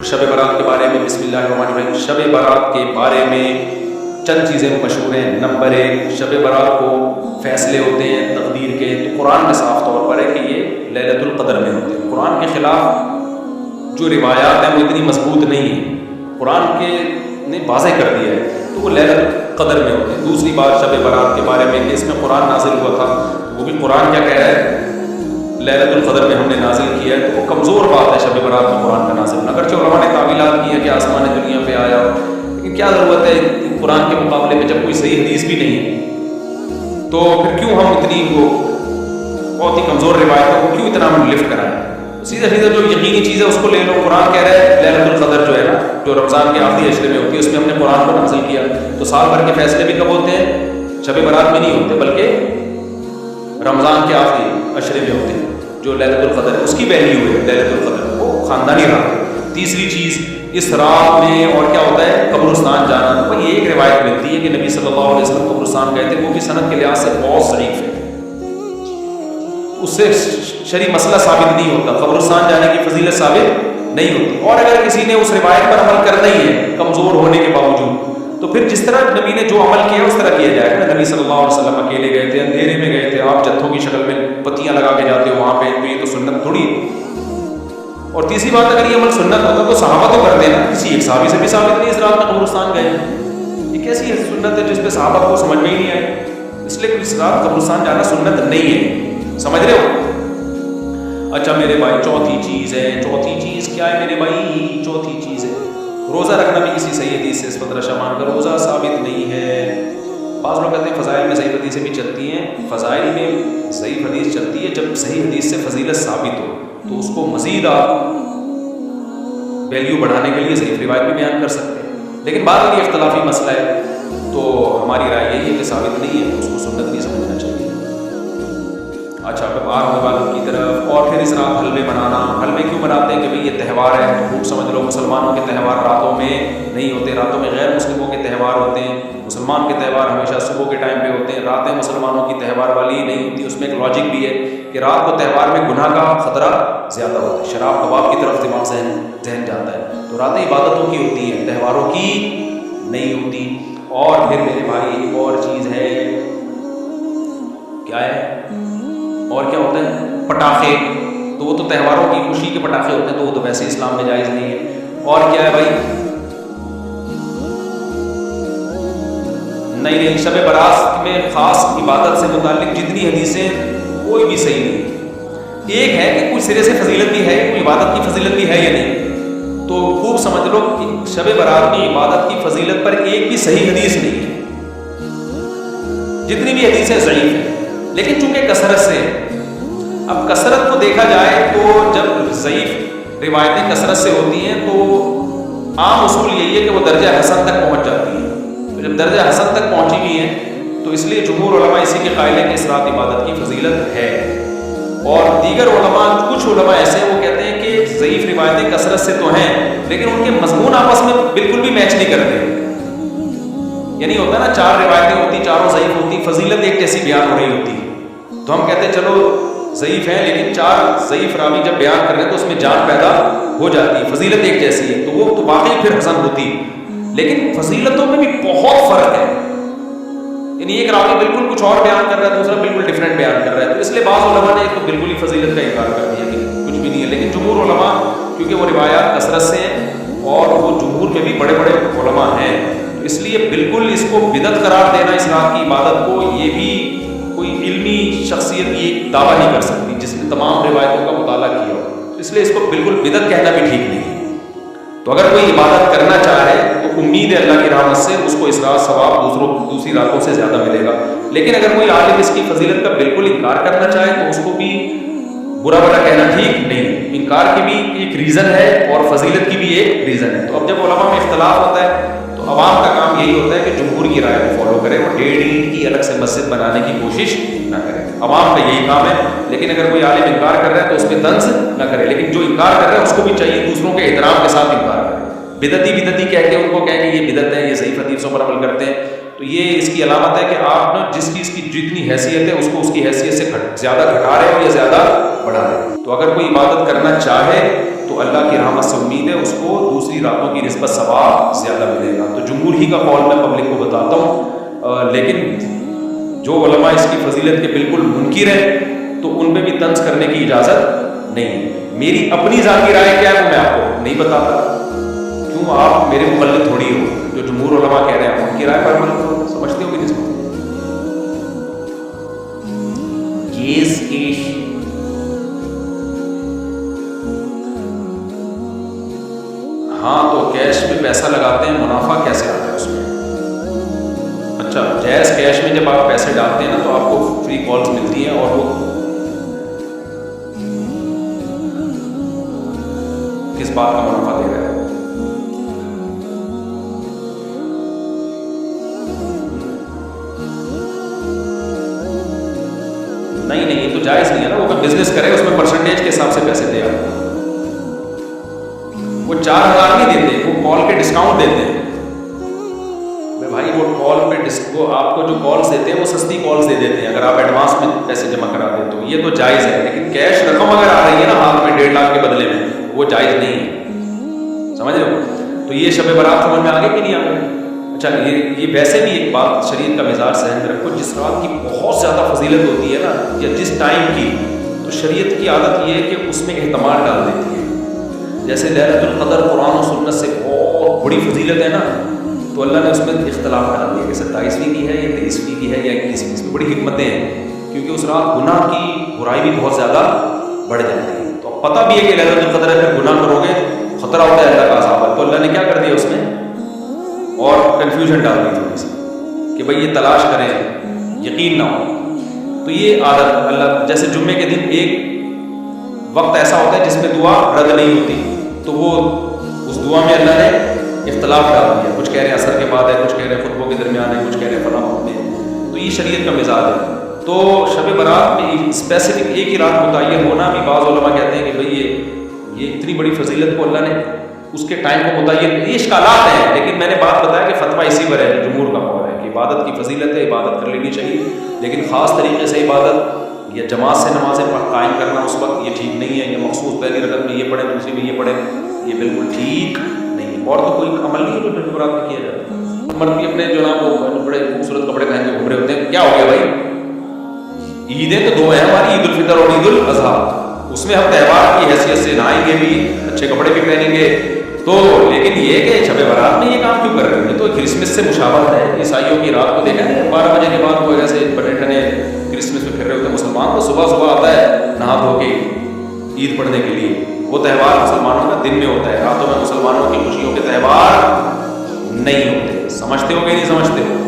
شب برات کے بارے میں بسم اللہ الرحمن الرحیم، شب برات کے بارے میں چند چیزیں مشہور ہیں۔ نمبر 1، شب برات کو فیصلے ہوتے ہیں تقدیر کے، تو قرآن میں صاف طور پر ہے کہ یہ لیلۃ القدر میں ہوتے ہیں۔ قرآن کے خلاف جو روایات ہیں وہ اتنی مضبوط نہیں ہیں، قرآن کے نے واضح کر دیا ہے تو وہ لیلۃ القدر میں ہوتے ہیں۔ دوسری بات شب برات کے بارے میں کہ اس میں قرآن نازل ہوا تھا، وہ بھی قرآن کیا کہہ رہا ہے، لیلۃ القدر میں ہم نے نازل کیا ہے، تو وہ کمزور بات ہے شب برات میں قرآن کا نازل۔ اگرچہ علماء نے تعویلات کی ہے کہ آسمان دنیا پہ آیا، لیکن کیا ضرورت ہے قرآن کے مقابلے میں جب کوئی صحیح حدیث بھی نہیں ہے، تو پھر کیوں ہم اتنی وہ بہت ہی کمزور روایتوں کو کیوں اتنا ہم لفٹ کرائیں؟ سیدھا سیدھا جو یقینی چیز ہے اس کو لے لو۔ قرآن کہہ رہا ہے لیلۃ القدر جو ہے نا، جو رمضان کے آخری عشرے میں ہوتی ہے، اس میں ہم نے قرآن کو نازل کیا، تو سال بھر کے فیصلے بھی کب ہوتے ہیں؟ شب برات میں نہیں ہوتے، بلکہ رمضان کے آخری عشرے میں ہوتے ہیں۔ جو لیلۃ القدر ہے اس کی ویلیو ہے لیلۃ القدر، وہ خاندانی رات ہے۔ تیسری چیز، اس رات میں اور کیا ہوتا ہے، قبرستان جانا۔ تو یہ ایک روایت ملتی ہے کہ نبی صلی اللہ علیہ وسلم قبرستان گئے تھے، وہ بھی سند کے لحاظ سے بہت ضعیف ہے، اس سے شرعی مسئلہ ثابت نہیں ہوتا، قبرستان جانے کی فضیلت ثابت نہیں ہوتی۔ اور اگر کسی نے اس روایت پر عمل کرنا ہی ہے کمزور ہونے کے باوجود، تو پھر جس طرح نبی نے جو عمل کیا اس طرح کیا جائے گا۔ نبی صلی اللہ علیہ وسلم اکیلے گئے تھے، اندھیرے میں گئے تھے، آپ جتھوں کی شکل میں پتیاں لگا کے جاتے ہو وہاں پہ، تو یہ تو سنت تھوڑی ہے۔ اور تیسری بات، اگر یہ عمل سنت ہوتا تو صحابہ تو کرتے ہیں، کسی ایک صحابی سے بھی ثابت نہیں اس رات میں قبرستان گئے۔ یہ کیسی سنت ہے جس پہ صحابہ کو سمجھ میں ہی نہیں آئی؟ اس لیے اس رات قبرستان جانا سنت نہیں ہے، سمجھ رہے ہو؟ اچھا میرے بھائی، چوتھی چیز ہے، چوتھی چیز کیا ہے میرے بھائی؟ چوتھی چیز ہے روزہ رکھنا بھی کسی صحیح حدیث سے اس پندرہ شعبان کا روزہ ثابت نہیں ہے۔ بعض لوگ کہتے ہیں فضائل میں صحیح حدیثیں بھی چلتی ہیں، فضائل میں صحیح حدیث چلتی ہے جب صحیح حدیث سے فضیلت ثابت ہو، تو اس کو مزید آپ ویلیو بڑھانے کے لیے صحیح روایت بھی بیان کر سکتے ہیں، لیکن بعد میں اختلافی مسئلہ ہے، تو ہماری رائے یہی ہے کہ ثابت نہیں ہے تو اس کو سنت نہیں سمجھنا چاہیے۔ اچھا اب آ رہے والوں کی طرف، اور پھر اس رات حلوے بنانا۔ حلوے کیوں بناتے ہیں کہ بھئی یہ تہوار ہے، تو خوب سمجھ لو مسلمانوں کے تہوار راتوں میں نہیں ہوتے، راتوں میں غیر مسلموں کے تہوار ہوتے ہیں۔ مسلمان کے تہوار ہمیشہ صبح کے ٹائم پہ ہوتے ہیں، راتیں مسلمانوں کی تہوار والی نہیں ہوتی۔ اس میں ایک لاجک بھی ہے کہ رات کو تہوار میں گناہ کا خطرہ زیادہ ہوتا ہے، شراب کباب کی طرف دماغ ذہن جاتا ہے، تو راتیں عبادتوں کی ہوتی ہیں، تہواروں کی نہیں ہوتی۔ اور پھر میرے بھائی ایک اور چیز ہے، کیا ہے اور کیا ہوتا ہے، پٹاخے، تو وہ تو تہواروں کی خوشی کے پٹاخے ہوتے ہیں، تو وہ تو ویسے اسلام میں جائز نہیں ہے۔ اور کیا ہے بھائی، نہیں شب برات میں خاص عبادت سے متعلق جتنی حدیثیں کوئی بھی صحیح نہیں۔ ایک ہے کہ کوئی سرے سے فضیلت بھی ہے، کوئی عبادت کی فضیلت بھی ہے یا نہیں، تو خوب سمجھ لو کہ شب برات میں عبادت کی فضیلت پر ایک بھی صحیح حدیث نہیں ہے، جتنی بھی حدیثیں ضعیف ہیں، لیکن چونکہ کثرت سے، اب کثرت کو دیکھا جائے تو جب ضعیف روایتیں کثرت سے ہوتی ہیں تو عام اصول یہی ہے کہ وہ درجہ حسن تک پہنچ جاتی ہیں، تو جب درجہ حسن تک پہنچی ہوئی ہیں تو اس لیے جمہور علماء اسی کے قائل ہیں کہ اس رات عبادت کی فضیلت ہے۔ اور دیگر علماء، کچھ علماء ایسے ہیں وہ کہتے ہیں کہ ضعیف روایتیں کثرت سے تو ہیں لیکن ان کے مضمون آپس میں بالکل بھی میچ نہیں کرتے، یعنی ہوتا ہے نا چار روایتیں ہوتی، چاروں ضعیف ہوتی، فضیلت ایک جیسی بیان ہو رہی ہوتی، تو ہم کہتے ہیں چلو ضعیف ہیں لیکن چار ضعیف راوی جب بیان کر رہے ہیں تو اس میں جان پیدا ہو جاتی ہے، فضیلت ایک جیسی ہے، تو وہ تو واقعی پھر حسن ہوتی، لیکن فضیلتوں میں بھی بہت فرق ہے، یعنی ایک راوی بالکل کچھ اور بیان کر رہا ہے، دوسرا بالکل ڈفرینٹ بیان کر رہا ہے، تو اس لیے بعض علماء نے تو بالکل ہی فضیلت کا انکار کر دیا کہ کچھ بھی نہیں ہے، لیکن جمہور علماء کیونکہ وہ روایات کثرت سے ہیں اور وہ جمہور میں بھی بڑے بڑے علماء ہیں، تو اس لیے بالکل اس کو بدعت قرار دینا اس رات کی عبادت کو، یہ بھی کوئی علمی شخصیت یہ دعویٰ نہیں کر سکتی جس نے تمام روایتوں کا مطالعہ کیا ہو، اس لیے اس کو بالکل بدعت کہنا بھی ٹھیک نہیں ہے۔ تو اگر کوئی عبادت کرنا چاہے تو امید ہے اللہ کی رحمت سے اس کو اس رات ثواب دوسری راتوں سے زیادہ ملے گا، لیکن اگر کوئی عالم اس کی فضیلت کا بالکل انکار کرنا چاہے تو اس کو بھی برا بھلا کہنا ٹھیک نہیں، انکار کی بھی ایک ریزن ہے اور فضیلت کی بھی ایک ریزن ہے۔ تو اب جب علماء میں اختلاف ہوتا ہے تو عوام کا کام یہی ہوتا ہے کہ جمہور کی رائے کو فالو کرے، وہ 1.5 اینٹ کی الگ سے مسجد بنانے کی کوشش نہ کرے، عوام کا یہی کام ہے، لیکن اگر کوئی عالم انکار کر رہا ہے تو اس پہ طنز نہ کرے، لیکن جو انکار کر رہا ہے اس کو بھی چاہیے دوسروں کے احترام کے ساتھ انکار کرے، بدعتی کہہ کے ان کو کہیں کہ یہ بدعت ہے، یہ صحیح حدیثوں پر عمل کرتے ہیں، تو یہ اس کی علامت ہے کہ آپ نا جس چیز کی جتنی حیثیت ہے اس کو اس کی حیثیت سے زیادہ گھٹا رہے ہو یا زیادہ بڑھا رہے ہو۔ تو اگر کوئی عبادت کرنا چاہے تو اللہ کی رحمت سے امید ہے اس کو دوسری راتوں کی نسبت ثواب زیادہ ملے گا. تو جمہور ہی کا قول میں پبلک کو بتاتا ہوں، لیکن جو علماء اس کی فضیلت کے بالکل منکر ہیں تو ان پہ بھی طنز کرنے کی اجازت نہیں ہے. میری اپنی ذاتی رائے کیا ہے وہ میں آپ کو نہیں بتاتا، کیوں آپ میرے مقلد تھوڑی ہو. جو جمہور علماء کہہ رہے ہیں ان کی رائے پر عمل کرو. سمجھتے ہو کہ جس کو ہاں تو کیش میں پیسہ لگاتے ہیں، منافع کیسے آتا ہے اس میں؟ اچھا، جائز کیش میں جب آپ پیسے ڈالتے ہیں نا تو آپ کو فری کالز ملتی ہیں اور وہ کس بات کا منافع دے رہا ہے؟ نہیں یہ تو جائز نہیں ہے نا. وہ کوئی بزنس کرے اس میں پرسنٹیج کے حساب سے پیسے دے آپ کو. وہ 4,000 نہیں دیتے، وہ کال کے ڈسکاؤنٹ دیتے ہیں. بھائی وہ کال پہ وہ آپ کو جو کالز دیتے ہیں وہ سستی کالز دے دیتے ہیں اگر آپ ایڈوانس میں پیسے جمع کرا دیں تو. یہ تو جائز ہے، لیکن کیش رقم اگر آ رہی ہے نا ہاتھ میں 1.5 لاکھ کے بدلے میں، وہ جائز نہیں ہے. سمجھ رہے ہو؟ تو یہ شب برات سمجھ میں آگے کہ نہیں آگے؟ اچھا یہ ویسے بھی ایک بات شریعت کا مزاج ذہن میں رکھو، جس رات کی بہت زیادہ فضیلت ہوتی ہے نا یا جس ٹائم کی، تو شریعت کی عادت یہ ہے کہ اس میں اہتمام ڈال دیتی ہے. جیسے لیلۃ القدر قرآن و سنت سے بہت بڑی فضیلت ہے نا، تو اللہ نے اس میں اختلاف ڈال دیا کہ 27ویں کی ہے یا 23ویں کی ہے یا 21ویں. اس میں بڑی حکمتیں ہیں کیونکہ اس رات گناہ کی برائی بھی بہت زیادہ بڑھ جاتی ہے. تو اب پتہ بھی ہے کہ لیلۃ القدر ہے، پھر گناہ کرو گے خطرہ ہوتا ہے اللہ کا عذاب. تو اللہ نے کیا کر دیا اس میں اور کنفیوژن ڈال دی تھوڑی سی کہ بھئی یہ تلاش کریں، یقین نہ ہو. تو یہ عادت اللہ، جیسے جمعے کے دن ایک وقت ایسا ہوتا ہے جس میں دعا رد نہیں ہوتی، تو وہ اس دعا میں اللہ نے اختلاف ڈال دیا. کچھ کہہ رہے ہیں عصر کے بعد ہے، کچھ کہہ رہے ہیں خطبوں کے درمیان ہے، کچھ کہہ رہے ہیں فلاں وقت میں. تو یہ شریعت کا مزاج ہے. تو شب برات میں اسپیسیفک ایک ہی رات متعین ہونا بھی بعض علماء کہتے ہیں کہ بھئی یہ اتنی بڑی فضیلت کو اللہ نے اس کے ٹائم کو متعین، یہ اشکالات ہیں. لیکن میں نے بات بتایا کہ فتویٰ اسی پر ہے، جمہور کا قول ہے کہ عبادت کی فضیلت ہے، عبادت کر لینی چاہیے، لیکن خاص طریقے سے عبادت یا جماعت سے نمازیں قائم کرنا اس وقت یہ ٹھیک نہیں ہے. یہ مخصوص پہلی رکعت میں یہ پڑھیں، دوسری میں یہ پڑھیں، یہ بالکل ٹھیک نہیں ہے. اور تو کوئی عمل نہیں ہے جو شب برات میں کیا جائے. مرد بھی اپنے جو نا وہ بڑے خوبصورت کپڑے پہن کے گھوم رہے ہوتے ہیں. کیا ہو گیا بھائی؟ عیدیں تو 2 ہیں ہماری، عید الفطر اور عید الاضحیٰ. اس میں ہم تہوار کی حیثیت سے نہائیں گے بھی، اچھے کپڑے بھی پہنیں گے. تو لیکن یہ کہ شب برات میں یہ کام کیوں کر رہے ہیں؟ تو کرسمس سے مشابہت ہے. عیسائیوں کی رات کو دیکھا ہے 12 بجے کے بعد وہ ایسے بنے ٹھنے کرسمس میں پھر رہے ہوتے ہیں. مسلمان تو صبح آتا ہے نہا دھو کے عید پڑھنے کے لیے. وہ تہوار مسلمانوں کا دن میں ہوتا ہے، راتوں میں مسلمانوں کی خوشیوں کے تہوار نہیں ہوتے. سمجھتے ہو کہ نہیں سمجھتے ہو؟